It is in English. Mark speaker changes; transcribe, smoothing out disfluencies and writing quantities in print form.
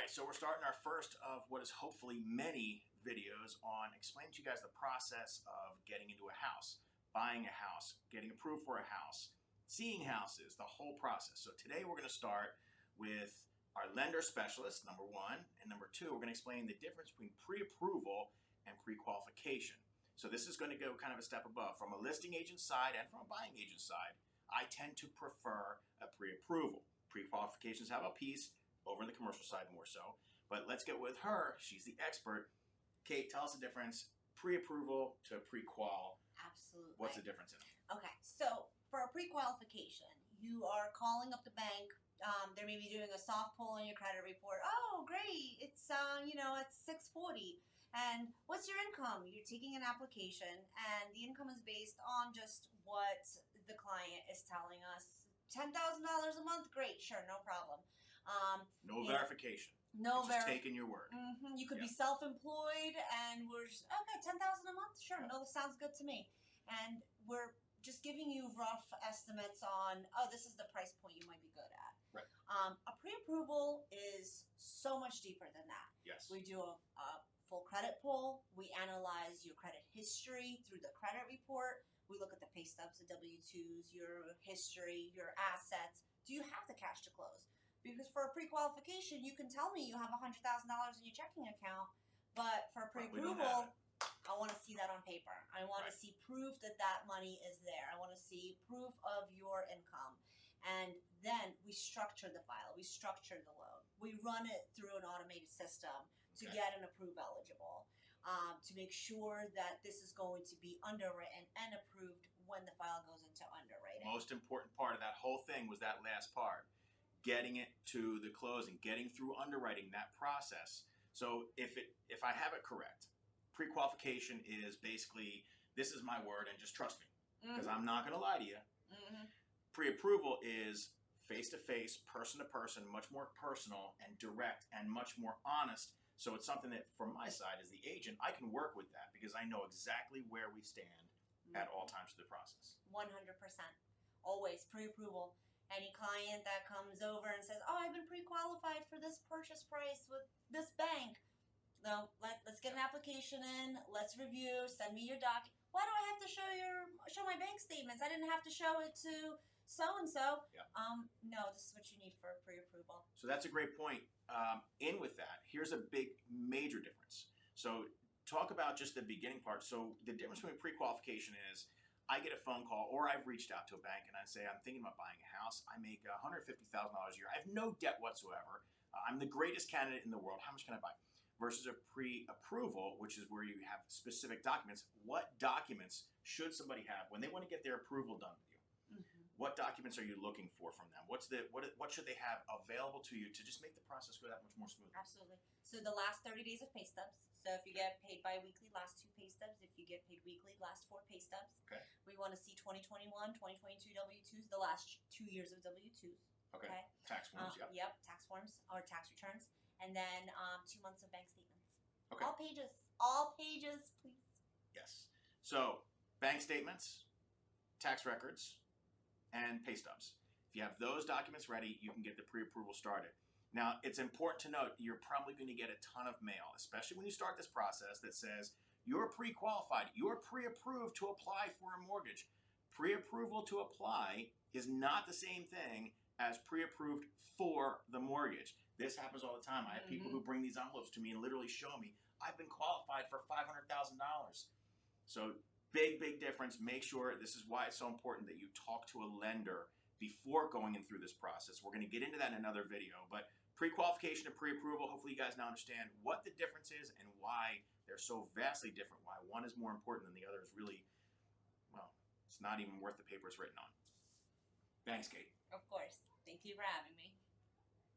Speaker 1: right, so we're starting our first of what is hopefully many videos on explaining to you guys the process of getting into a house, buying a house, getting approved for a house, seeing houses, the whole process. So today we're going to start with our lender specialist, number one, and number two, we're going to explain the difference between pre-approval and pre-qualification. So this is going to go kind of a step above. From a listing agent side and from a buying agent side, I tend to prefer a pre-approval. Pre-qualifications have a piece, over in the commercial side more so. But let's get with her. She's the expert. Kate, tell us the difference, pre-approval to pre-qual.
Speaker 2: Absolutely.
Speaker 1: What's the difference in them?
Speaker 2: Okay, so for a pre-qualification, you are calling up the bank. They may be doing a soft pull on your credit report. Oh, great! It's it's 640. And what's your income? You're taking an application, and the income is based on just what the client is telling us. $10,000 a month, great, sure, no problem.
Speaker 1: No verification.
Speaker 2: No
Speaker 1: just taking your word.
Speaker 2: You could be self-employed, and we're just, okay, $10,000 a month, sure, no, this sounds good to me. And we're just giving you rough estimates on, oh, this is the price point you might be good at.
Speaker 1: Right.
Speaker 2: A pre-approval is so much deeper than that.
Speaker 1: Yes.
Speaker 2: We do a full credit pull. We analyze your credit history through the credit report. We look at the pay stubs, the W-2s, your history, your assets. Do you have the cash to close? Because for a pre-qualification, you can tell me you have $100,000 in your checking account, but for a pre-approval, I want to see that on paper. I want to see proof that that money is there. I want to see proof of your income. And then we structure the file. We structure the loan. We run it through an automated system to get an approve eligible, to make sure that this is going to be underwritten and approved when the file goes into underwriting.
Speaker 1: Most important part of that whole thing was that last part, getting it to the closing, getting through underwriting, that process. So if I have it correct, pre-qualification is basically, this is my word and just trust me, because I'm not going to lie to you. Pre-approval is face-to-face, person-to-person, much more personal and direct and much more honest. So it's something that, from my side as the agent, I can work with that because I know exactly where we stand at all times of the process.
Speaker 2: 100%. Always pre-approval. Any client that comes over and says, oh, I've been pre-qualified for this purchase price with this bank. No, let's get an application in. Let's review. Send me your doc. Why do I have to show my bank statements? I didn't have to show it to so-and-so.
Speaker 1: Yeah.
Speaker 2: No, this is what you need for pre-approval.
Speaker 1: So that's a great point. In with that, here's a big major difference. So talk about just the beginning part. So the difference between pre-qualification is I get a phone call or I've reached out to a bank and I say, I'm thinking about buying a house. I make $150,000 a year. I have no debt whatsoever. I'm the greatest candidate in the world. How much can I buy? Versus a pre-approval, which is where you have specific documents. What documents should somebody have when they want to get their approval done with you? What documents are you looking for from them? What should they have available to you to just make the process go that much more smooth?
Speaker 2: Absolutely. So the last 30 days of pay stubs. So if you get paid bi-weekly, last 2 pay stubs. If you get paid weekly, last 4 pay stubs.
Speaker 1: Okay.
Speaker 2: We want to see 2021, 2022 W-2s, the last 2 years of W-2s.
Speaker 1: Okay. Tax forms,
Speaker 2: Yep, tax forms or tax returns. And then 2 months of bank statements.
Speaker 1: Okay.
Speaker 2: All pages, please.
Speaker 1: Yes. So bank statements, tax records, and pay stubs. If you have those documents ready, you can get the pre-approval started. Now, it's important to note you're probably going to get a ton of mail, especially when you start this process that says you're pre-qualified, you're pre-approved to apply for a mortgage. Pre-approval to apply is not the same thing as pre-approved for the mortgage. This happens all the time. I have people who bring these envelopes to me and literally show me, I've been qualified for $500,000. So big difference. Make sure, this is why it's so important that you talk to a lender before going in through this process. We're going to get into that in another video, but pre-qualification and pre-approval, hopefully you guys now understand what the difference is and why they're so vastly different, why one is more important than the other is really, well, it's not even worth the paper it's written on. Thanks, Kate.
Speaker 2: Of course. Thank you for having me.